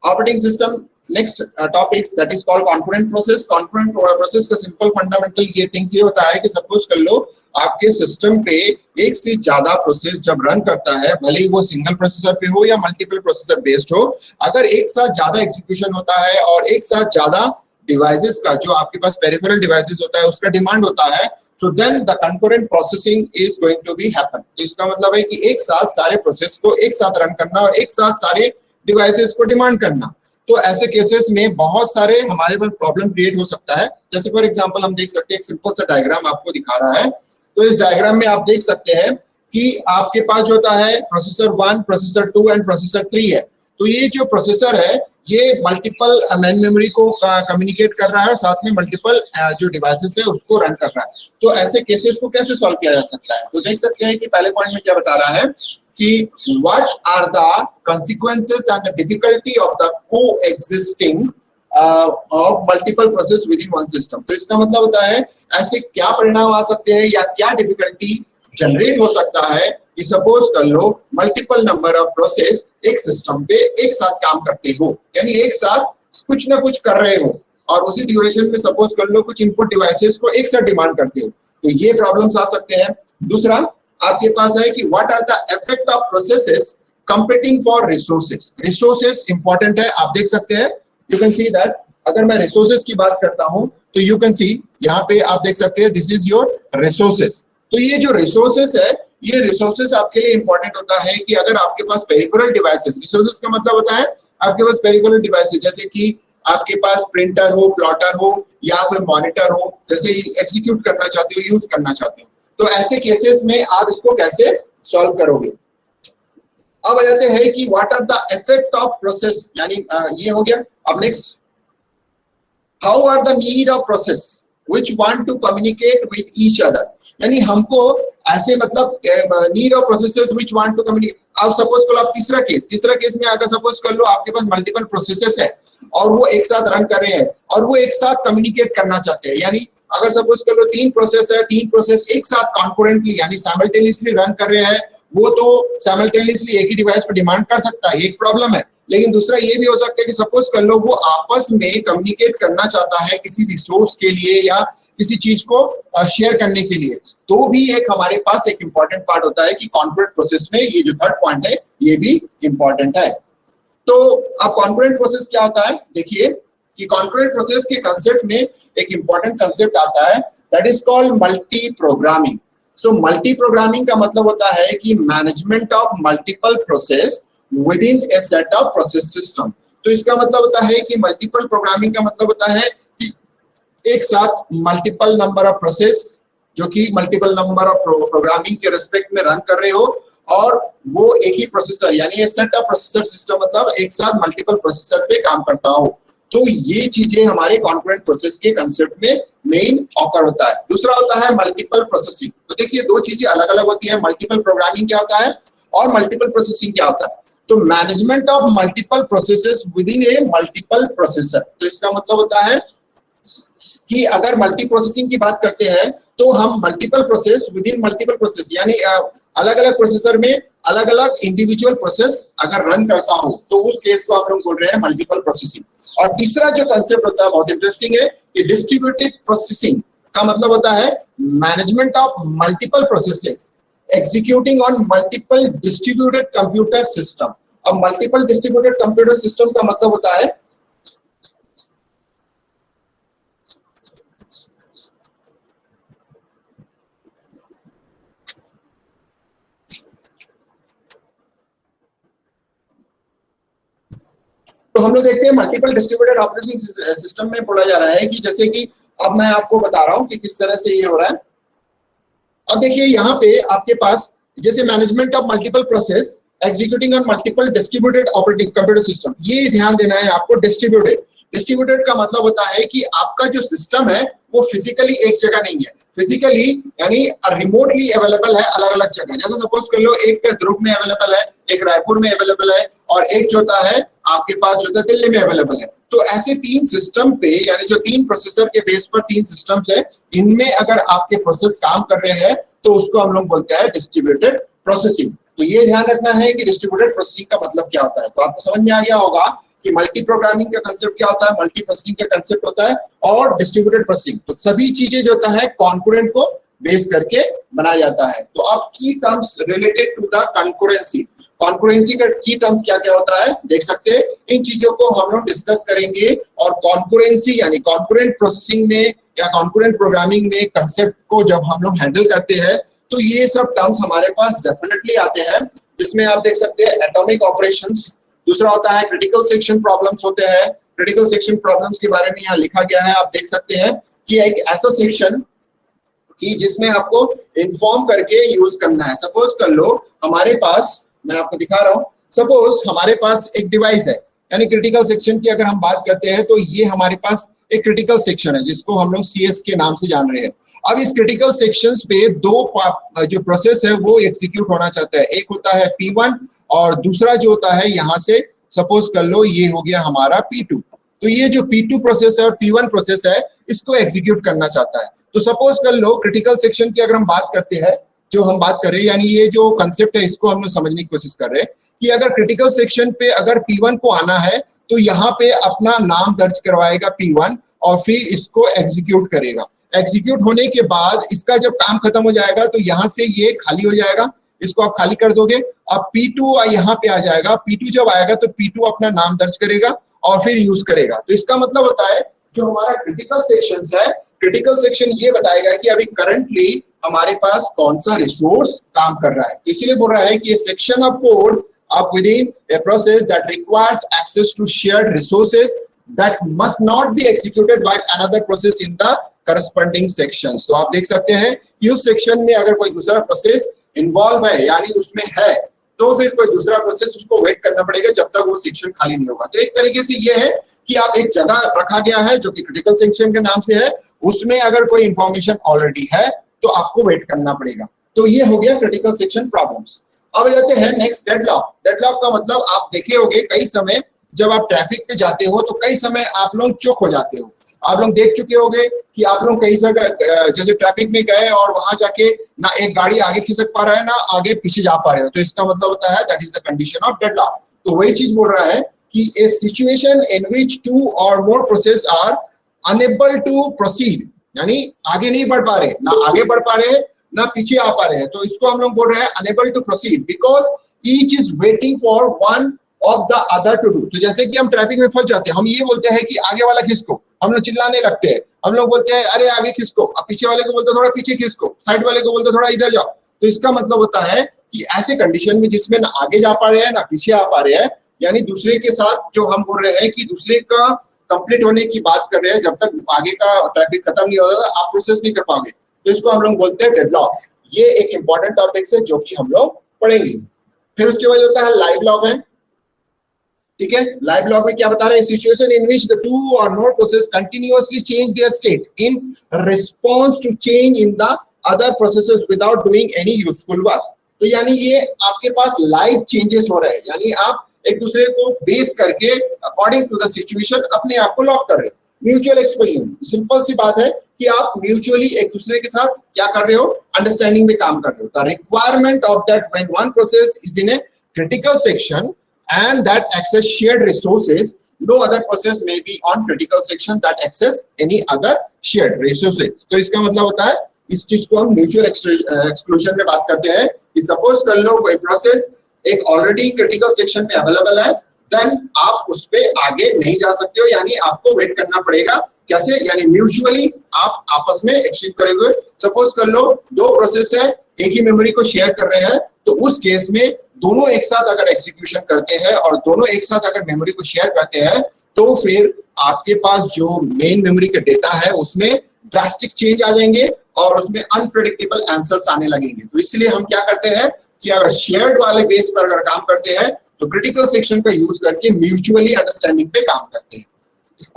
Operating system next topics that is called concurrent process. Concurrent process का simple fundamental ये things ये होता है कि सपोज कर लो आपके सिस्टम पे एक से ज्यादा प्रोसेस जब रन करता है, भले ही वो सिंगल प्रोसेसर पे हो या मल्टीपल प्रोसेसर बेस्ड हो, अगर एक साथ ज्यादा एग्जीक्यूशन होता है और एक साथ ज्यादा डिवाइसेस का, जो आपके पास पेरिफेरल डिवाइसेस होता है उसका डिमांड होता है, so then the concurrent processing is going to be happen। तो इसका मतलब है कि एक साथ सारे प्रोसेस को एक साथ रन करना और एक साथ सारे डिवाइसेस को डिमांड करना। तो ऐसे केसेस में बहुत सारे हमारे पास प्रॉब्लम क्रिएट हो सकता है। जैसे फॉर एग्जांपल हम देख सकते हैं, एक सिंपल सा डायग्राम आपको दिखा रहा है। तो इस डायग्राम में आप देख सकते हैं कि आपके पास जो होता है प्रोसेसर 1, प्रोसेसर 2 एंड प्रोसेसर 3 है। तो ये जो प्रोसेसर है ये मल्टीपल मेन मेमोरी को कम्युनिकेट कर रहा है और साथ में मल्टीपल जो डिवाइसेस है उसको रन कर रहा है। तो ऐसे केसेस को कैसे सॉल्व किया जा सकता है? तो देख सकते हैं कि पहले पॉइंट में क्या बता रहा है कि what are the consequences and the difficulty of the coexisting of multiple process within one system। तो इसका मतलब होता है ऐसे क्या परिणाम आ सकते हैं या क्या डिफिकल्टी जनरेट हो सकता है कि सपोज कर लो मल्टीपल नंबर ऑफ प्रोसेस एक सिस्टम पे एक साथ काम करते हो, यानी एक साथ कुछ ना कुछ कर रहे हो और उसी ड्यूरेशन में सपोज कर लो कुछ इनपुट डिवाइसेस को एक साथ डिमांड करते हो, तो ये प्रॉब्लम्स आ सकते हैं। दूसरा आपके पास है कि what are the effect of processes competing for resources। resources important है, आप देख सकते हैं, you can see that अगर मैं resources की बात करता हूं तो you can see यहाँ पे आप देख सकते हैं this is your resources। तो ये जो resources है, ये resources आपके लिए important होता है कि अगर आपके पास peripheral devices, resources का मतलब होता है आपके पास peripheral devices जैसे कि आपके पास प्रिंटर हो, प्लॉटर हो या फिर मॉनिटर हो, जैसे एग्जीक्यूट करना चाहते हो, यूज करना चाहते हो, तो ऐसे केसेस में आप इसको कैसे सॉल्व करोगे। अब आ जाते हैं कि what are the effect of process, यानी ये हो गया। अब next, how are the need of process which want to communicate with each other, यानी हमको ऐसे मतलब need of processes which want to communicate. अब सपोज करो आप तीसरा केस में अगर सपोज कर लो आपके पास मल्टीपल प्रोसेसेस है और वो एक साथ रन कर रहे हैं और वो एक साथ कम्युनिकेट करना चाहते हैं, यानी अगर सपोज कर लो 3 प्रोसेस है, 3 प्रोसेस एक साथ कॉन्करेंटली यानी साइमल्टेनियसली रन कर रहे हैं, वो तो साइमल्टेनियसली एक ही डिवाइस पर डिमांड कर सकता है, एक प्रॉब्लम है। लेकिन दूसरा ये भी हो सकता है कि सपोज कर लो वो आपस में कम्युनिकेट करना चाहता है किसी रिसोर्स के लिए या किसी चीज को शेयर करने के लिए, तो भी एक हमारे पास एक इंपॉर्टेंट पार्ट होता है कि कॉन्करेंट प्रोसेस में ये जो थर्ड पॉइंट है ये भी इंपॉर्टेंट है। तो अब कॉन्करेंट प्रोसेस क्या होता है, देखिए कि कॉन्करेंट प्रोसेस के कंसेप्ट में एक इंपॉर्टेंट कंसेप्ट आता है that is called multi programming. So multi programming का मतलब होता है कि management of multiple process with in A set of process system. तो इसका मतलब होता है कि मल्टीपल प्रोग्रामिंग का मतलब होता है कि एक साथ मल्टीपल नंबर ऑफ प्रोसेस जो कि मल्टीपल नंबर ऑफ प्रोग्रामिंग के रेस्पेक्ट में रन कर रहे हो और वो एक ही प्रोसेसर यानी ए सेट ऑफ प्रोसेसर सिस्टम मतलब एक साथ मल्टीपल प्रोसेसर पे काम करता हो। तो ये चीजें हमारे कॉन्करेंट प्रोसेस के कंसेप्ट में मेन ऑकर होता है। दूसरा होता है मल्टीपल प्रोसेसिंग। तो देखिए दो चीजें अलग अलग होती है, मल्टीपल प्रोग्रामिंग क्या होता है और मल्टीपल प्रोसेसिंग क्या होता है। तो management of multiple processes with in A multiple processor, तो इसका मतलब होता है कि अगर मल्टी प्रोसेसिंग की बात करते हैं तो हम multiple process with in multiple process यानी अलग अलग प्रोसेसर में अलग अलग इंडिविजुअल प्रोसेस अगर रन करता हो तो उस केस को हम लोग बोल रहे हैं मल्टीपल प्रोसेसिंग। और तीसरा जो कंसेप्ट होता है बहुत इंटरेस्टिंग है कि डिस्ट्रीब्यूटेड प्रोसेसिंग का मतलब होता है management of multiple processes executing on multiple distributed computer system. अब मल्टीपल डिस्ट्रीब्यूटेड कंप्यूटर सिस्टम का मतलब होता है तो हम लोग देखते हैं मल्टीपल डिस्ट्रीब्यूटेड ऑपरेटिंग सिस्टम में बोला जा रहा है कि जैसे कि अब मैं आपको बता रहा हूं कि किस तरह से ये हो रहा है। अब देखिए यहाँ पे आपके पास जैसे management of multiple process executing on multiple distributed operating computer system, ये ध्यान देना है आपको। डिस्ट्रीब्यूटेड का मतलब होता है कि आपका जो सिस्टम है वो फिजिकली एक जगह नहीं है, फिजिकली यानी रिमोटली अवेलेबल है अलग अलग जगह। जैसे सपोज कर लो एक दुर्ग में अवेलेबल है, एक रायपुर में अवेलेबल है और एक जो होता है आपके पास जो है दिल्ली में अवेलेबल है। तो ऐसे 3 सिस्टम पे यानी जो 3 प्रोसेसर के बेस पर 3 सिस्टम्स है, इनमें अगर आपके प्रोसेस काम कर रहे हैं तो उसको हम लोग बोलते हैं डिस्ट्रीब्यूटेड प्रोसेसिंग। तो ये ध्यान रखना है कि डिस्ट्रीब्यूटेड प्रोसेसिंग का मतलब क्या होता है। तो आपको समझ में आ गया होगा कि मल्टी प्रोग्रामिंग का कंसेप्ट क्या होता है, मल्टी प्रोसेसिंग का कंसेप्ट होता है, और डिस्ट्रीब्यूटेड प्रोसेसिंग। तो सभी चीजें जो होता है कॉन्करेंट को बेस करके बनाया जाता है। तो अब की terms related to the concurrency, concurrency का की टर्म्स क्या क्या होता है देख सकते हैं, इन चीजों को हम लोग डिस्कस करेंगे। और कॉन्करेंसी यानी कॉन्करेंट प्रोसेसिंग में या कॉन्करेंट प्रोग्रामिंग में कंसेप्ट को जब हम लोग हैंडल करते हैं तो ये सब टर्म्स हमारे पास डेफिनेटली आते हैं, जिसमें आप देख सकते हैं एटॉमिक ऑपरेशंस, दूसरा होता है क्रिटिकल सेक्शन प्रॉब्लम्स होते हैं। क्रिटिकल सेक्शन प्रॉब्लम्स के बारे में यहाँ लिखा गया है, आप देख सकते हैं कि एक ऐसा सेक्शन कि जिसमें आपको इन्फॉर्म करके यूज करना है। सपोज कर लो हमारे पास, मैं आपको दिखा रहा हूं, सपोज हमारे पास एक डिवाइस है, यानी क्रिटिकल सेक्शन की अगर हम बात करते हैं तो ये हमारे पास एक क्रिटिकल सेक्शन है जिसको हम लोग CS के नाम से जान रहे हैं। अब इस क्रिटिकल सेक्शंस पे दो जो प्रोसेस है वो एग्जीक्यूट होना चाहता है, एक होता है P1 और दूसरा जो होता है यहाँ से सपोज कर लो ये हो गया हमारा P2। तो ये जो P2 प्रोसेस है और P1 प्रोसेस है इसको एग्जीक्यूट करना चाहता है। तो सपोज कर लो क्रिटिकल सेक्शन की अगर हम बात करते हैं, जो हम बात कर रहे हैं, यानी ये जो कंसेप्ट है इसको हम लोग समझने की कोशिश कर रहे हैं कि अगर क्रिटिकल सेक्शन पे अगर P1 को आना है तो यहाँ पे अपना नाम दर्ज करवाएगा P1 और फिर इसको एग्जीक्यूट करेगा। एग्जीक्यूट होने के बाद इसका जब काम खत्म हो जाएगा तो यहाँ से ये खाली हो जाएगा, इसको आप खाली कर दोगे। अब P2 यहाँ पे आ जाएगा, P2 जब आएगा तो P2 अपना नाम दर्ज करेगा और फिर यूज करेगा। तो इसका मतलब होता है जो हमारा क्रिटिकल सेक्शंस है, क्रिटिकल सेक्शन ये बताएगा कि अभी करंटली हमारे पास कौन सा रिसोर्स काम कर रहा है। इसीलिए बोल रहा है कि section of code up within a process that requires access to shared resources that must not be executed by another process in the corresponding sections। तो आप देख सकते हैं कि उस सेक्शन में अगर कोई दूसरा प्रोसेस इन्वॉल्व है यानी उसमें है तो फिर कोई दूसरा प्रोसेस उसको वेट करना पड़ेगा जब तक वो सेक्शन खाली नहीं होगा। तो एक तरीके से ये है कि आप एक जगह रखा गया है जो कि क्रिटिकल सेक्शन के नाम से है, उसमें अगर कोई इंफॉर्मेशन ऑलरेडी है तो आपको वेट करना पड़ेगा। तो ये हो गया क्रिटिकल सेक्शन प्रॉब्लम्स। अब जाते हैं नेक्स्ट डेडलॉक। डेडलॉक का मतलब आप देखे होंगे कई समय जब आप ट्रैफिक पे जाते हो तो कई समय आप लोग चौक हो जाते हो। आप लोग देख चुके होंगे कि आप लोग कई जगह जैसे ट्रैफिक में गए और वहां जाके ना एक गाड़ी आगे खिसक पा रहा है ना आगे पीछे जा पा रहे हो, तो इसका मतलब होता है that is the condition of deadlock. तो वही चीज बोल रहा है कि ए सिचुएशन इन विच 2 और more process are unable to proceed, यानी आगे नहीं बढ़ पा रहे, ना आगे बढ़ पा रहे ना पीछे आ पा रहे हैं, तो इसको हम लोग बोल रहे हैं unable to proceed because each is waiting for one of the other to do. तो जैसे कि हम ट्रैफिक में फंस जाते हैं, हम ये बोलते हैं कि आगे वाला खिसको, हम लोग चिल्लाने लगते हैं, हम लोग बोलते हैं अरे आगे खिसको, अब पीछे वाले को बोलते थोड़ा पीछे खिसको, साइड वाले को बोलते थोड़ा इधर जाओ। तो इसका मतलब होता है कि ऐसे कंडीशन में जिसमें ना आगे जा पा रहे हैं ना पीछे आ पा रहे हैं, यानी दूसरे के साथ जो हम बोल रहे हैं कि दूसरे का कंप्लीट होने की बात कर रहे हैं, जब तक आगे का ट्रैफिक खत्म नहीं होता आप प्रोसेस नहीं कर पाओगे, तो इसको हम लोग बोलते हैं डेडलॉक। ये एक इंपॉर्टेंट टॉपिक है जो कि हम लोग पढ़ेंगे। फिर उसके बाद होता है लाइव लॉग है, ठीक है। लाइव लॉग में क्या बता रहे हैं, सिचुएशन इन विच द 2 और more process continuously change their state in response to change in the other processes without doing any useful work. तो यानी ये आपके पास लाइव चेंजेस हो रहे हैं, यानी आप एक दूसरे को बेस करके अकॉर्डिंग टू द सिचुएशन अपने आप को लॉक कर रहे हो। म्यूचुअल एक्सपेरियंस, सिंपल सी बात है कि आप म्यूचुअली एक दूसरे के साथ क्या कर रहे हो, अंडरस्टैंडिंग में काम कर रहे हो। The requirement of that when one process is in a critical section and that access shared resources, no other process may be on critical section that access any other shared resources। तो इसका मतलब होता है इस चीज को हम mutual exclusion में बात करते हैं कि सपोज कर लो कोई प्रोसेस एक ऑलरेडी क्रिटिकल सेक्शन पे अवेलेबल है, देन आप उस पे आगे नहीं जा सकते हो, यानी आपको वेट करना पड़ेगा। कैसे, यानी म्यूचुअली आप आपस में एक्सचेंज करेंगे। सपोज कर लो 2 प्रोसेस है एक ही मेमोरी को शेयर कर रहे हैं, तो उस केस में दोनों एक साथ अगर एग्जीक्यूशन करते हैं और दोनों एक साथ अगर मेमोरी को शेयर करते हैं तो फिर आपके पास जो मेन मेमोरी का डेटा है उसमें ड्रास्टिक चेंज आ जाएंगे और उसमें अनप्रेडिक्टेबल आंसर्स आने लगेंगे। तो इसलिए हम क्या करते हैं कि अगर शेयर्ड वाले बेस पर अगर काम करते हैं तो क्रिटिकल सेक्शन का यूज करके म्यूचुअली अंडरस्टैंडिंग पे काम करते हैं।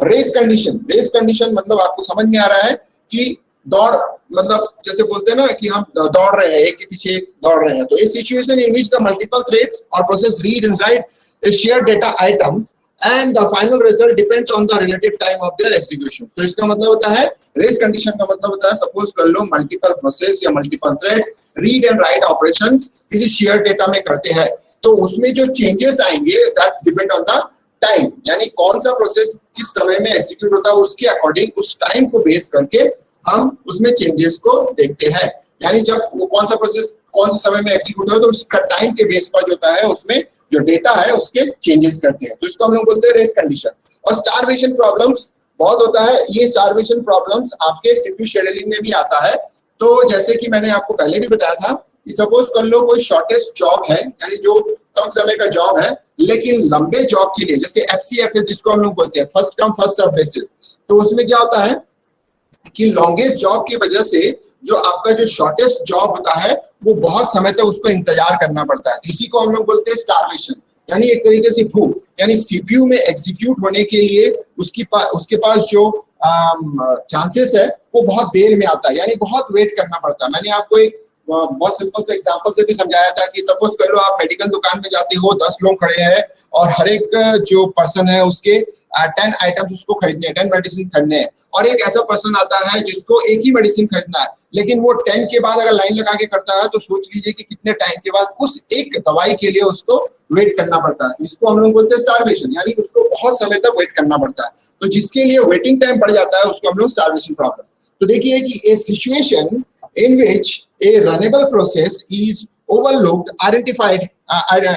रेस कंडीशन, रेस कंडीशन मतलब आपको समझ में आ रहा है कि दौड़, मतलब जैसे बोलते हैं ना कि हम दौड़ रहे हैं, एक के पीछे एक दौड़ रहे हैं। तो इस situation in which the multiple threads और process read and write share data items and the final result depends on the relative time of their execution. तो इसका मतलब होता है रेस कंडीशन का मतलब होता है सपोज कर लो मल्टीपल प्रोसेस या multiple threads read and right operations किसी शेयर डेटा में करते हैं, तो उसमें जो चेंजेस आएंगे that's depend on the time, यानी कौन सा प्रोसेस किस समय में एग्जीक्यूट होता है उसके अकॉर्डिंग उस टाइम को बेस करके हम उसमें चेंजेस को देखते हैं। यानी जब वो कौन सा प्रोसेस कौन से समय में एग्जीक्यूट हो तो उसका टाइम के बेस पर जो होता है उसमें जो डेटा है उसके चेंजेस करते हैं, तो इसको हम लोग बोलते हैं रेस कंडीशन। और स्टारवेशन प्रॉब्लम्स बहुत होता है, ये स्टारवेशन प्रॉब्लम्स आपके सीपीयू शेड्यूलिंग में भी आता है। तो जैसे कि मैंने आपको पहले भी बताया था कि सपोज कर लो कोई शॉर्टेस्ट जॉब है, यानी जो कम समय का जॉब है लेकिन लंबे जॉब के लिए, जैसे FCFS जिसको हम लोग बोलते हैं first come first serve basis, तो उसमें क्या होता है कि लॉन्गेस्ट जॉब की वजह से जो आपका जो शॉर्टेस्ट जॉब होता है वो बहुत समय तक उसको इंतजार करना पड़ता है, इसी को हम लोग बोलते हैं स्टारवेशन, यानी एक तरीके से भूख। यानी सीपीयू में एग्जीक्यूट होने के लिए उसके पास जो चांसेस है वो बहुत देर में आता है, यानी बहुत वेट करना पड़ता है। मैंने आपको एक बहुत सिंपल से एग्जांपल से भी समझाया था कि सपोज कर लो आप मेडिकल दुकान में जाते हो, 10 लोग खड़े हैं और हर एक जो पर्सन है उसके 10 आइटम्स उसको खरीदने हैं, 10 मेडिसिन खरीदने हैं, और एक ऐसा पर्सन आता है जिसको एक ही मेडिसिन खरीदना है, लेकिन वो 10 के बाद अगर लाइन लगा के करता है तो सोच लीजिए कि कितने टाइम के बाद उस एक दवाई के लिए उसको वेट करना पड़ता है। इसको हम लोग बोलते हैं स्टारवेशन, यानी उसको बहुत समय तक वेट करना पड़ता है, तो जिसके लिए वेटिंग टाइम बढ़ जाता है उसको हम लोग स्टारवेशन प्रॉब्लम। तो देखिए कि ए situation in which a runnable process is overlooked, identified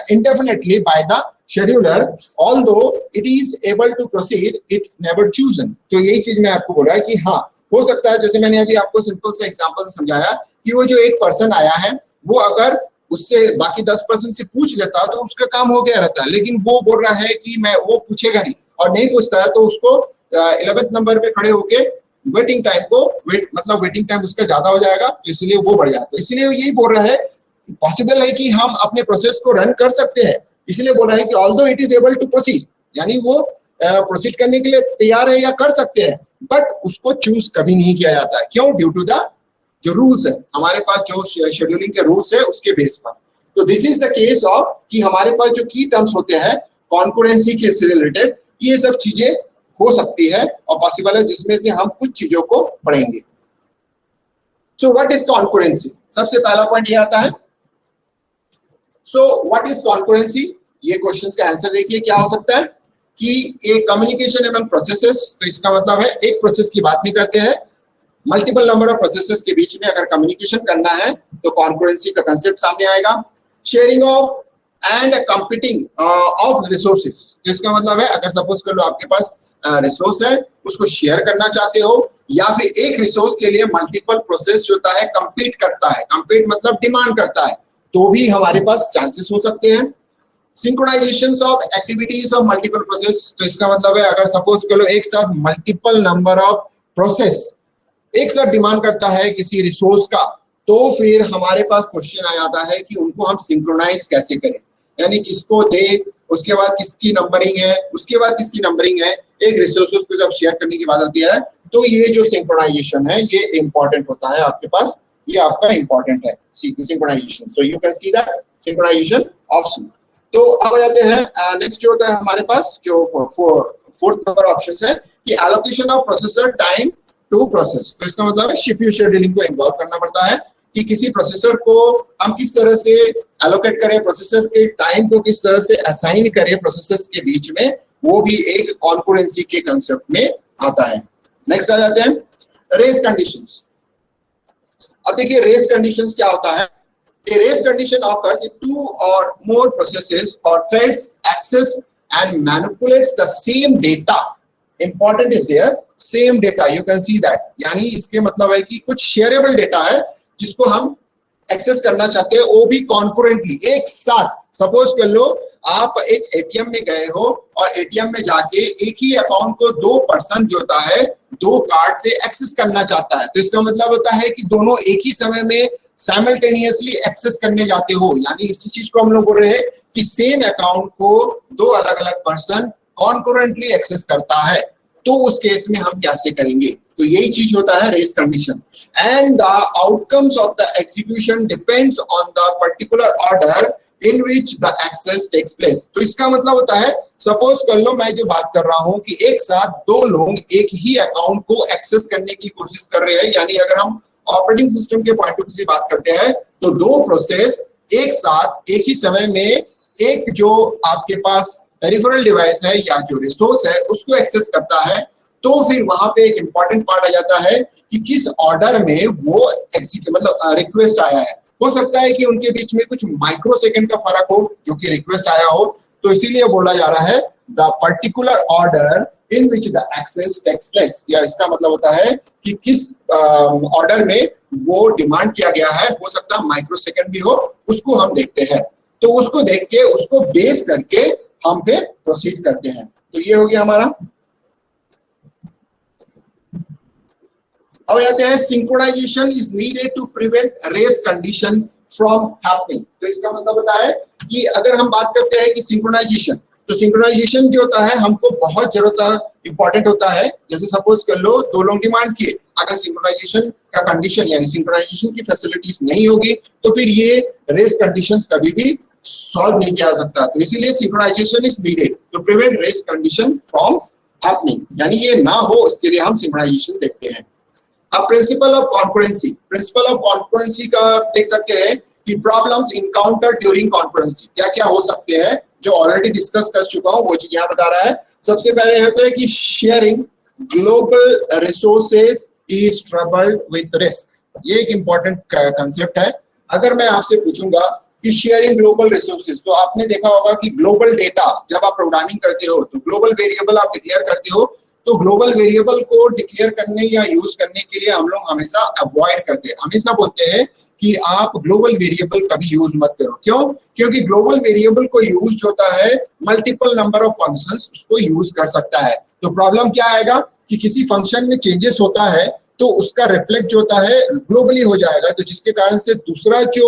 indefinitely by the scheduler, although it is able to proceed, it's never chosen। तो यही चीज मैं आपको बोल रहा है कि हाँ हो सकता है, जैसे मैंने अभी आपको सिंपल से एग्जांपल से समझाया कि वो जो एक पर्सन आया है वो अगर उससे बाकी 10% से पूछ लेता तो उसका काम हो गया रहता है, लेकिन वो बोल रहा है कि मैं वो पूछेगा नहीं और नहीं पूछता है तो उसको 11th नंबर पे खड़े होके वेटिंग टाइम को मतलब वेटिंग टाइम उसका ज्यादा हो जाएगा, तो इसलिए वो बढ़ जाता है। इसलिए यही बोल रहा है पॉसिबल है कि हम अपने प्रोसेस को रन कर सकते हैं, इसलिए बोल रहा है कि although it is able to proceed, यानी वो प्रोसीड करने के लिए तैयार है या कर सकते हैं, बट उसको चूज कभी नहीं किया जाता है। क्यों? ड्यू टू द जो रूल्स है हमारे पास, जो शेड्यूलिंग के रूल्स है उसके बेस पर। तो this is the case of कि हमारे पास जो की टर्म्स होते हैं कॉन्करेंसी के से रिलेटेड, ये सब चीजें हो सकती है और पॉसिबल है जिसमें से हम कुछ चीजों को पढ़ेंगे। So what is concurrency? सबसे पहला पॉइंट ये आता है। So what is concurrency? ये क्वेश्चंस का आंसर देखिए क्या हो सकता है कि एक कम्युनिकेशन अमंग प्रोसेसेस, तो इसका मतलब है एक प्रोसेस की बात नहीं करते हैं, मल्टीपल नंबर ऑफ प्रोसेसेस के बीच में अगर कम्युनिकेशन करना है तो कॉन्करेंसी का कंसेप्ट सामने आएगा। Sharing of and competing of resources, इसका मतलब है अगर सपोज कर लो आपके पास रिसोर्स है उसको शेयर करना चाहते हो, या फिर एक रिसोर्स के लिए मल्टीपल प्रोसेस जो होता है कंपीट करता है, कंपीट मतलब डिमांड करता है, तो भी हमारे पास चांसेस हो सकते हैं। Synchronization of activities of multiple process, तो इसका मतलब है अगर सपोज कर लो एक साथ मल्टीपल नंबर ऑफ प्रोसेस एक साथ डिमांड करता है किसी रिसोर्स का, तो फिर हमारे पास क्वेश्चन आ जाता है कि उनको हम सिंक्रोनाइज कैसे करें, यानी किसको दे, उसके बाद किसकी नंबरिंग है, उसके बाद किसकी नंबरिंग है, एक रिसोर्सेज को जब शेयर करने की बात आती है तो ये जो सिंक्रोनाइजेशन है ये इंपॉर्टेंट होता है आपके पास, ये आपका इंपॉर्टेंट है synchronization. So you can see that synchronization option. तो अब आ जाते हैं नेक्स्ट जो होता है हमारे पास जो फोर्थ नंबर ऑप्शन है कि allocation of processor time to process, तो इसका मतलब है सीपीयू शेड्यूलिंग को इन्वॉल्व करना पड़ता है कि किसी प्रोसेसर को हम किस तरह से एलोकेट करें, प्रोसेसर के टाइम को किस तरह से असाइन करें प्रोसेसर्स के बीच में, वो भी एक कॉन्करेंसी के कांसेप्ट में आता है। नेक्स्ट आ जाते हैं रेस कंडीशंस। अब देखिए रेस कंडीशंस क्या होता है। A race condition occurs if two or more processes or threads access and manipulates the same data. Important is there, same data. You can see that. यानी इसके मतलब है कि कुछ शेयरेबल डेटा है जिसको हम एक्सेस करना चाहते हैं, वो भी कॉन्करेंटली एक साथ। सपोज कर लो आप एक एटीएम में गए हो और एटीएम में जाके एक ही अकाउंट को दो पर्सन जो होता है दो कार्ड से एक्सेस करना चाहता है, तो इसका मतलब होता है कि दोनों एक ही समय में साइमल्टेनियसली एक्सेस करने जाते हो, यानी इसी चीज को हम लोग बोल रहे हैं कि सेम अकाउंट को दो अलग अलग पर्सन कॉन्करेंटली एक्सेस करता है, तो उस केस में हम कैसे करेंगे, तो यही चीज होता है race condition. And the outcomes of the execution depends on the particular order in which the access takes place. तो इसका मतलब होता है सपोज कर लो मैं जो बात कर रहा हूं कि एक साथ दो लोग एक ही अकाउंट को एक्सेस करने की कोशिश कर रहे हैं, यानी अगर हम ऑपरेटिंग सिस्टम के पॉइंट ऑफ व्यू से बात करते हैं तो दो प्रोसेस एक साथ एक ही समय में एक जो आपके पास पेरिफेरल डिवाइस है या जो रिसोर्स है उसको एक्सेस करता है, तो फिर वहां पे एक इंपॉर्टेंट पार्ट आ जाता है कि किस ऑर्डर में वो मतलब रिक्वेस्ट आया है। हो सकता है कि उनके बीच में कुछ माइक्रो सेकंड का फर्क हो जो कि रिक्वेस्ट आया हो, तो इसीलिए बोला जा रहा है the particular order in which the access takes place, या इसका मतलब होता है कि किस ऑर्डर में वो डिमांड किया गया है, हो सकता है माइक्रो सेकंड भी हो, उसको हम देखते हैं। तो उसको देख के उसको बेस करके हम फिर प्रोसीड करते हैं। तो ये हो गया हमारा। अब आते हैं synchronization is needed to prevent race condition from happening. तो इसका मतलब होता है कि अगर हम बात करते हैं कि सिंक्रोनाइजेशन, तो सिंक्रोनाइजेशन जो होता है हमको बहुत जरूरत इंपॉर्टेंट होता है। जैसे सपोज कर लो दो लोग डिमांड किए, अगर सिंक्रोनाइजेशन का कंडीशन यानी सिंक्रोनाइजेशन की फैसिलिटीज नहीं होगी तो फिर ये रेस कंडीशंस कभी भी सॉल्व नहीं किया जा सकता। तो इसीलिए synchronization is needed to prevent race condition from happening, यानी ये ना हो इसके लिए हम सिंक्रोनाइजेशन देखते हैं। अब principle of concurrency, principle of concurrency का देख सकते हैं कि प्रॉब्लम्स इनकाउंटर ड्यूरिंग कॉन्करेंसी क्या क्या हो सकते हैं, जो ऑलरेडी डिस्कस कर चुका हूं वो चीज यहाँ बता रहा है। सबसे पहले होता है कि sharing global resources is troubled with risk. ये एक इंपॉर्टेंट कंसेप्ट है। अगर मैं आपसे पूछूंगा कि शेयरिंग ग्लोबल रिसोर्सेज, तो आपने देखा होगा कि ग्लोबल डेटा जब आप प्रोग्रामिंग करते हो तो ग्लोबल वेरिएबल आप डिक्लेयर करते हो, तो ग्लोबल वेरिएबल को डिक्लेयर करने या यूज करने के लिए हम लोग हमेशा अवॉइड करते हैं, हमेशा बोलते हैं कि आप ग्लोबल वेरिएबल कभी यूज मत करो। क्यों? क्योंकि ग्लोबल वेरिएबल को यूज होता है मल्टीपल नंबर ऑफ फंक्शंस उसको यूज कर सकता है। तो प्रॉब्लम क्या आएगा कि किसी फंक्शन में चेंजेस होता है तो उसका रिफ्लेक्ट जो होता है ग्लोबली हो जाएगा, तो जिसके कारण से दूसरा जो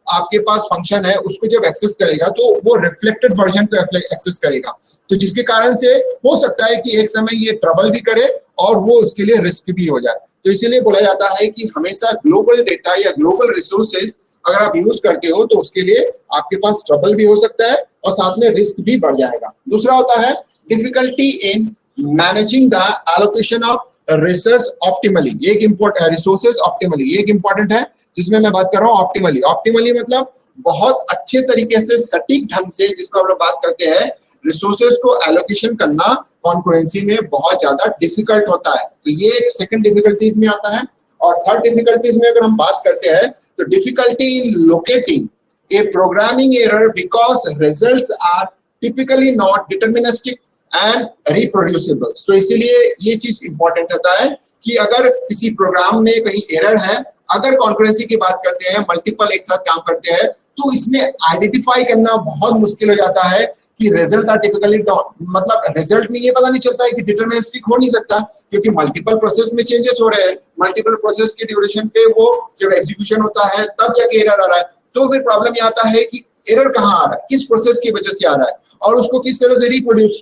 आपके पास फंक्शन है उसको जब एक्सेस करेगा तो वो रिफ्लेक्टेड वर्जन को एक्सेस करेगा, तो जिसके कारण से हो सकता है कि एक समय ये ट्रबल भी करे और वो उसके लिए रिस्क भी हो जाए। तो इसीलिए बोला जाता है कि हमेशा ग्लोबल डेटा या ग्लोबल रिसोर्सेज अगर आप यूज करते हो तो उसके लिए आपके पास ट्रबल भी हो सकता है और साथ में रिस्क भी बढ़ जाएगा। दूसरा होता है difficulty in managing the allocation of resource optimally, ये एक इंपॉर्टेंट रिसोर्सेज ऑप्टिमली, ये एक इंपॉर्टेंट है जिसमें मैं बात कर रहा हूँ ऑप्टिमली। ऑप्टिमली मतलब बहुत अच्छे तरीके से सटीक ढंग से, जिसको हम लोग बात करते हैं रिसोर्सेज को एलोकेशन करना कॉन्करेंसी में बहुत ज्यादा डिफिकल्ट होता है। तो ये एक सेकंड डिफिकल्टीज में आता है। और थर्ड डिफिकल्टीज में अगर हम बात करते हैं तो difficulty in locating a programming error because results are typically not deterministic and reproducible. तो इसीलिए ये चीज इंपॉर्टेंट होता है कि अगर किसी प्रोग्राम में कहीं एरर है, अगर कॉन्करेंसी की बात करते हैं, मल्टीपल एक साथ काम करते हैं, तो इसमें आइडेंटिफाई करना बहुत मुश्किल हो जाता है कि रिजल्ट आर टिपिकली मतलब रिजल्ट में ये पता नहीं चलता है कि डिटरमिनिस्टिक हो नहीं सकता, क्योंकि मल्टीपल प्रोसेस में चेंजेस हो रहे हैं, मल्टीपल प्रोसेस के ड्यूरेशन पे वो जब एग्जीक्यूशन होता है तब जाके एरर आ रहा है। तो फिर प्रॉब्लम ये आता है कि एरर कहाँ आ रहा है, किस प्रोसेस की वजह से आ रहा है और उसको किस तरह से रिप्रोड्यूस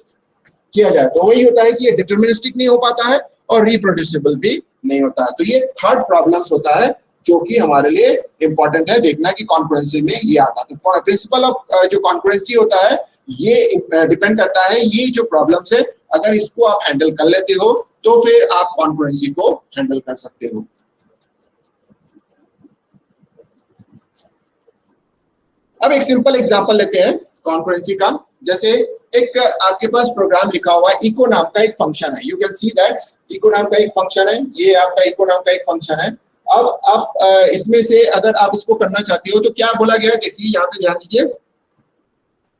किया जाए। तो वही होता है कि ये डिटरमिनिस्टिक नहीं हो पाता है और रिप्रोड्यूसिबल भी नहीं होता है। तो ये थर्ड प्रॉब्लम्स होता है जो कि हमारे लिए इंपॉर्टेंट है देखना कि कॉन्करेंसी में ये आता है। तो प्रिंसिपल ऑफ जो कॉन्करेंसी होता है ये डिपेंड करता है, ये जो प्रॉब्लम्स है अगर इसको आप हैंडल कर लेते हो तो फिर आप कॉन्करेंसी को हैंडल कर सकते हो। अब एक सिंपल एग्जांपल लेते हैं कॉन्करेंसी का। जैसे एक आपके पास प्रोग्राम लिखा हुआ है, इको नाम का एक फंक्शन है, you can see that echo नाम का एक फंक्शन है, ये आपका इको नाम का एक फंक्शन है। अब आप इसमें से अगर आप इसको करना चाहते हो तो क्या बोला गया है, देखिए यहाँ पे ध्यान दीजिए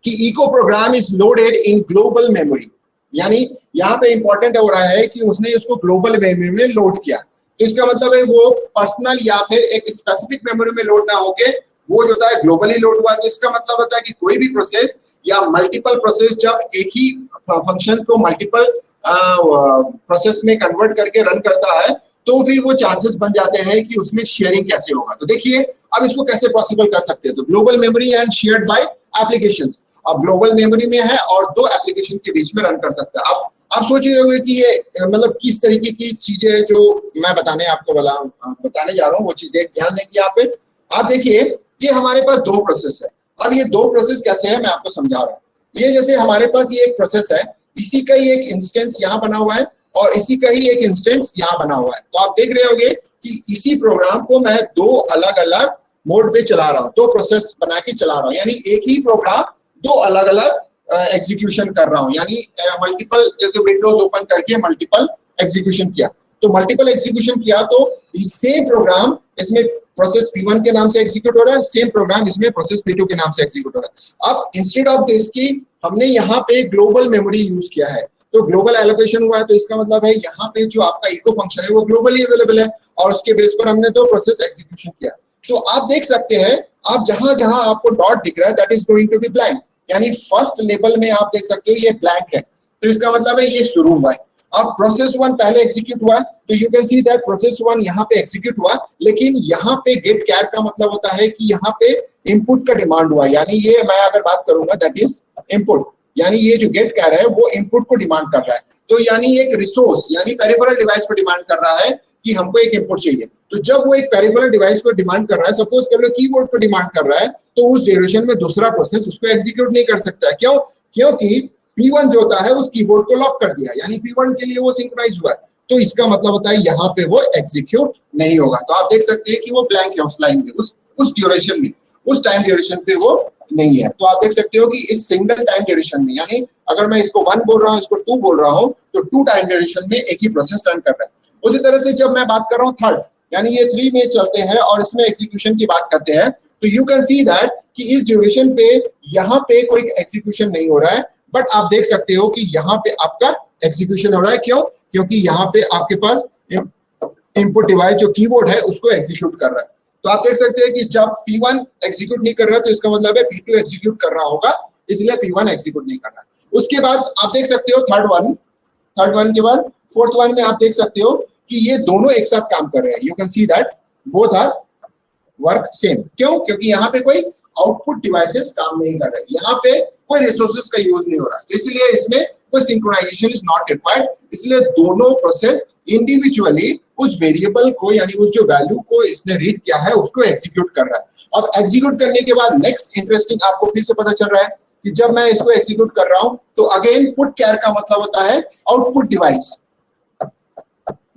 कि echo program is loaded in global memory, यानी यहाँ पे इंपॉर्टेंट हो रहा है कि उसने उसको ग्लोबल मेमोरी में लोड किया। तो इसका मतलब है वो पर्सनल या फिर एक स्पेसिफिक मेमोरी में लोड ना होके वो जो होता है ग्लोबली लोड हुआ। तो इसका मतलब होता है कि कोई भी प्रोसेस या मल्टीपल प्रोसेस जब एक ही फंक्शन को मल्टीपल प्रोसेस में कन्वर्ट करके रन करता है तो फिर वो चांसेस बन जाते हैं कि उसमें शेयरिंग कैसे होगा। तो देखिए अब इसको कैसे पॉसिबल कर सकते हैं। तो global memory and shared by applications, अब ग्लोबल मेमोरी में है और दो एप्लीकेशन के बीच में रन कर सकता है। अब आप सोच रहे होंगे कि ये मतलब किस तरीके की चीजें जो मैं बताने जा रहा हूँ वो चीज ध्यान देंगे यहाँ पे। आप देखिए ये हमारे पास दो प्रोसेस है। अब ये दो प्रोसेस कैसे है मैं आपको समझा रहा हूँ। ये जैसे हमारे पास ये एक प्रोसेस है, इसी का ही एक इंस्टेंस यहाँ बना हुआ है और इसी का ही एक इंस्टेंस यहाँ बना हुआ है। तो आप देख रहे होंगे कि इसी प्रोग्राम को मैं दो अलग अलग मोड पे चला रहा हूँ, दो प्रोसेस बना के चला रहा हूँ, यानी एक ही प्रोग्राम दो अलग अलग एग्जीक्यूशन कर रहा हूं, यानी मल्टीपल, जैसे विंडोज ओपन करके मल्टीपल एग्जीक्यूशन किया, तो मल्टीपल एग्जीक्यूशन किया तो सेम प्रोग्राम इसमें प्रोसेस P1 के नाम से एग्जीक्यूट हो रहा है, सेम प्रोग्राम इसमें प्रोसेस P2 के नाम से एग्जीक्यूट हो रहा है। अब इंस्टेड ऑफ दिस की हमने यहाँ पे ग्लोबल मेमोरी यूज किया है, तो ग्लोबल एलोकेशन हुआ है, तो इसका मतलब है यहाँ पे जो आपका इको फंक्शन है वो ग्लोबली अवेलेबल है और उसके बेस पर हमने तो प्रोसेस एग्जीक्यूशन किया। तो आप देख सकते हैं, आप जहां जहां आपको डॉट दिख रहा है that is going to be blank, यानी फर्स्ट लेवल में आप देख सकते हो ये ब्लैंक है, तो इसका मतलब है ये शुरू हुआ है। अब प्रोसेस 1 पहले एग्जीक्यूट हुआ, तो you can see that process 1 यहाँ पे एग्जीक्यूट हुआ, लेकिन यहाँ पे गेट कैर का मतलब होता है कि यहाँ पे इनपुट का डिमांड हुआ, यानी ये मैं अगर बात करूंगा दैट इज इनपुट, यानी ये जो गेट कैर है वो इनपुट को डिमांड कर रहा है, तो यानी एक रिसोर्स यानी पेरिफेरल डिवाइस को डिमांड कर रहा है कि हमको एक इनपुट चाहिए। तो जब वो एक पेरिफेरल डिवाइस को डिमांड कर रहा है, सपोज कर लो कीबोर्ड को डिमांड कर रहा है, तो उस ड्यूरेशन में दूसरा प्रोसेस उसको एग्जीक्यूट नहीं कर सकता है। क्यों? क्योंकि P1 जो होता है उस कीबोर्ड को लॉक कर दिया, यानी P1 के लिए वो सिंक्रोनाइज हुआ है, तो इसका मतलब होता है यहाँ पे वो एग्जीक्यूट नहीं होगा। तो आप देख सकते हैं कि वो ब्लैंक है उस लाइन में, उस ड्यूरेशन में, उस टाइम ड्यूरेशन पे वो नहीं है। तो आप देख सकते हो कि इस सिंगल टाइम ड्यूरेशन में, यानी अगर मैं इसको 1 बोल रहा हूँ, इसको 2 बोल रहा हूँ, तो 2 टाइम ड्यूरेशन में एक ही प्रोसेस रन कर रहा है। उसी तरह से जब मैं बात कर रहा हूँ थर्ड, यानी ये 3 में चलते हैं और इसमें एग्जीक्यूशन की बात करते हैं, तो यू कैन सी दैट कि इस ड्यूरेशन पे यहाँ पे कोई एग्जीक्यूशन नहीं हो रहा है, बट आप देख सकते हो कि यहाँ पे आपका एग्जीक्यूशन हो रहा है। क्यों? क्योंकि यहाँ पे आपके पास इनपुट डिवाइस जो कीबोर्ड है उसको एग्जीक्यूट कर रहा है। तो आप देख सकते हैं कि जब P1 एग्जीक्यूट नहीं कर रहा है तो इसका मतलब है P2 एग्जीक्यूट कर रहा होगा, इसलिए P1 एग्जीक्यूट नहीं कर रहा है। उसके बाद आप देख सकते हो थर्ड वन के बाद फोर्थ वन में आप देख सकते हो कि ये दोनों एक साथ काम कर रहे हैं। You can see that both are work same. क्यों? क्योंकि यहाँ पे कोई आउटपुट डिवाइसेस काम नहीं कर रहे, यहाँ पे कोई रिसोर्सेज का यूज नहीं हो रहा, तो इसलिए इसमें कोई सिंक्रोनाइजेशन इज नॉट रिक्वायर्ड। इसलिए दोनों प्रोसेस इंडिविजुअली उस वेरिएबल को, यानी उस जो वैल्यू को इसने रीड किया है उसको एग्जीक्यूट कर रहा है। अब एग्जीक्यूट करने के बाद नेक्स्ट इंटरेस्टिंग आपको फिर से पता चल रहा है कि जब मैं इसको एग्जीक्यूट कर रहा हूं तो अगेन पुट कैर का मतलब होता है आउटपुट डिवाइस,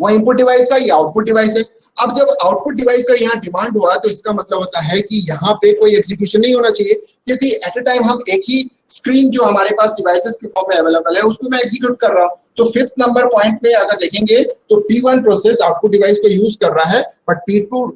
वो इनपुट डिवाइस का, ये आउटपुट डिवाइस है। अब जब आउटपुट डिवाइस का यहाँ डिमांड हुआ तो इसका मतलब होता है कि यहाँ पे कोई एग्जीक्यूशन नहीं होना चाहिए, क्योंकि एट अ टाइम हम एक ही स्क्रीन जो हमारे पास डिवाइसेस के फॉर्म में अवेलेबल है उसको मैं एग्जीक्यूट कर रहा हूँ। तो 5th नंबर पॉइंट पे अगर देखेंगे तो P1 प्रोसेस आउटपुट डिवाइस को यूज कर रहा है, बट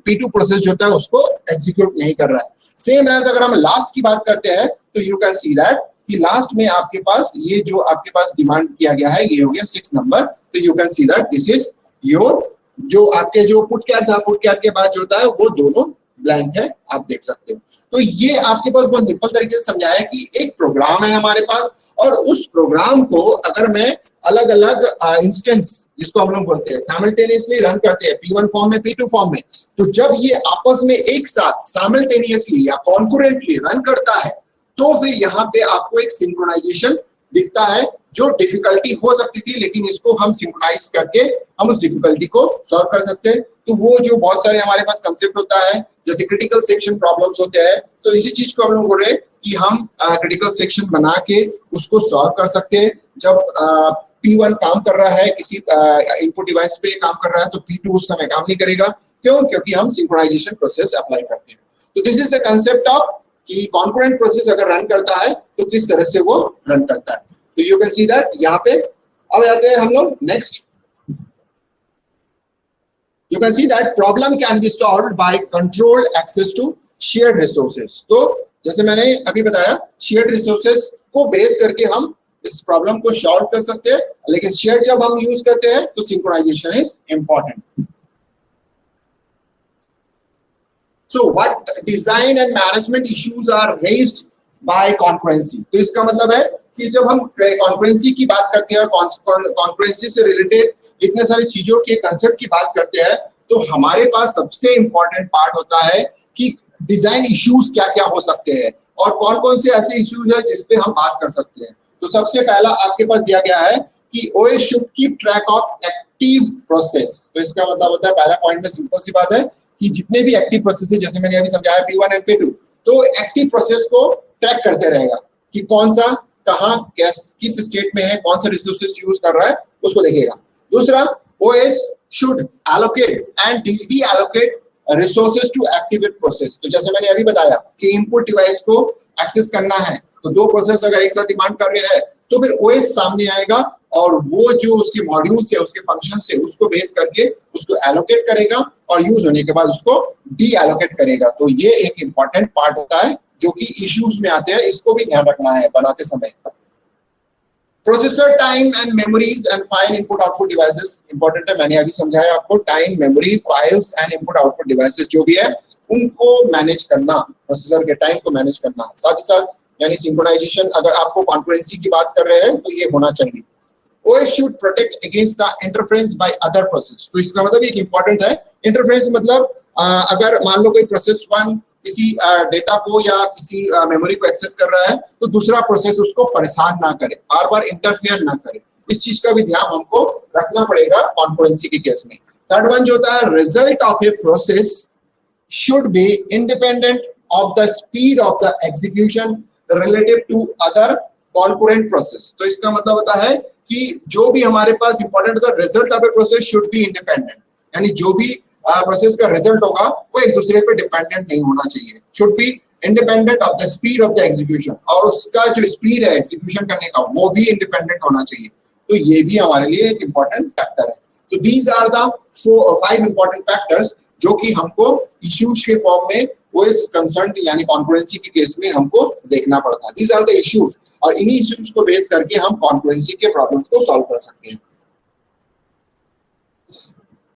P2 प्रोसेस जो होता है उसको एग्जीक्यूट नहीं कर रहा है। सेम एज अगर हम लास्ट की बात करते हैं तो यू कैन सी दैट कि लास्ट में आपके पास ये जो आपके पास डिमांड किया गया है ये हो गया 6 नंबर, तो you can see that this is your जो आपके जो पुट कैर था, पुट कैर के बाद जो होता है वो दोनों ब्लैंक है, आप देख सकते हो। तो ये आपके पास बहुत सिंपल तरीके से समझाया कि एक प्रोग्राम है हमारे पास और उस प्रोग्राम को अगर मैं अलग अलग इंस्टेंस जिसको हम लोग बोलते हैं साइमल्टेनियसली रन करते हैं, P1 फॉर्म में, P2 फॉर्म में, तो जब ये आपस में एक साथ साइमल्टेनियसली या कॉन्करेंटली रन करता है तो फिर यहाँ पे आपको एक सिंक्रोनाइजेशन दिखता है जो डिफिकल्टी हो सकती थी, लेकिन इसको हम सिंक्रोनाइज करके हम उस डिफिकल्टी को सॉल्व कर सकते हैं। तो वो जो बहुत सारे हमारे पास कंसेप्ट होता है जैसे क्रिटिकल सेक्शन प्रॉब्लम्स होते हैं, तो इसी चीज को हम लोग बोल रहे हैं कि हम क्रिटिकल सेक्शन बना के उसको सॉल्व कर सकते हैं। जब P1 काम कर रहा है किसी इनपुट डिवाइस पे काम कर रहा है तो P2 उस समय काम नहीं करेगा। क्यों? क्योंकि हम सिंक्रोनाइजेशन प्रोसेस अप्लाई करते हैं। तो this is the concept of कि कॉन्करेंट प्रोसेस अगर रन करता है तो किस तरह से वो रन करता है। तो यू कैन सी दैट यहाँ पे। अब आते हैं हम लोग next. You can see that problem can be solved by controlled access to shared resources. तो जैसे मैंने अभी बताया shared resources को बेस करके हम इस प्रॉब्लम को सॉल्व कर सकते हैं, लेकिन shared जब हम यूज करते हैं तो synchronization is important. So what design and management issues are raised by concurrency? तो इसका मतलब है कि जब हम कॉन्करेंसी की बात करते हैं और कॉन्करेंसी से रिलेटेड इतने सारी चीजों के कंसेप्ट की बात करते हैं तो हमारे पास सबसे इंपॉर्टेंट पार्ट होता है कि डिजाइन इश्यूज क्या क्या हो सकते हैं और कौन कौन से ऐसे इश्यूज है जिस पे हम बात कर सकते हैं। तो सबसे पहला आपके पास दिया गया है कि OS should keep track of active process. तो इसका मतलब होता है पहला पॉइंट में सिंपल सी बात है कि जितने भी एक्टिव प्रोसेस है, जैसे मैंने अभी समझाया P1 एंड P2, तो एक्टिव प्रोसेस को ट्रैक करते रहेगा कि कौन सा कहाँ किस स्टेट में है, कौन सा रिसोर्सेस यूज कर रहा है उसको देखेगा। दूसरा, OS should allocate and deallocate resources to activate process। तो जैसे मैंने अभी बताया कि इनपुट डिवाइस को एक्सेस करना है तो दो प्रोसेस अगर एक साथ डिमांड कर रहे हैं तो फिर ओएस सामने आएगा और वो जो उसके मॉड्यूल से उसके फंक्शन से उसको बेस करके उसको एलोकेट करेगा और यूज होने के बाद उसको डी एलोकेट करेगा। तो ये एक इंपॉर्टेंट पार्ट होता है जो कि इश्यूज में आते हैं, इसको भी ध्यान रखना है बनाते समय। Processor time and memories and file input output devices important है, मैंने अभी समझाया आपको। Time, memory, files and input output devices जो भी है उनको मैनेज करना, प्रोसेसर के टाइम को मैनेज करना, साथ ही साथ यानी सिंक्रोनाइजेशन। अगर आपको कॉन्करेंसी की बात कर रहे हैं तो ये होना चाहिए। OS should protect against the interference by other process। तो इसका मतलब एक इंपॉर्टेंट है। इंटरफेरेंस मतलब अगर मान लो कोई प्रोसेस 1 किसी डेटा को या किसी मेमोरी को एक्सेस कर रहा है तो दूसरा प्रोसेस उसको परेशान ना करे, बार बार इंटरफेयर ना करे। इस चीज का भी ध्यान हमको रखना पड़ेगा कॉन्करेंसी के केस में। थर्ड वन जो होता है, result of a process should be independent of the speed of the execution relative to other concurrent process। तो इसका मतलब होता है कि जो भी हमारे पास इंपॉर्टेंट होता है, result of a process should be independent, यानी जो भी प्रोसेस का रिजल्ट होगा वो एक दूसरे पे डिपेंडेंट नहीं होना चाहिए। Should be independent of the speed of the execution, और उसका जो स्पीड है एग्जीक्यूशन करने का वो भी इंडिपेंडेंट होना चाहिए। तो ये भी हमारे लिए एक इंपॉर्टेंट फैक्टर है। So these are the 5 important factors जो कि हमको इश्यूज के फॉर्म में OS कंसर्न यानी कॉन्करेंसी के केस में हमको देखना पड़ता है। These are the issues, और इन्हीं इश्यूज को बेस करके हम कॉन्करेंसी के प्रॉब्लम्स को सॉल्व कर सकते हैं।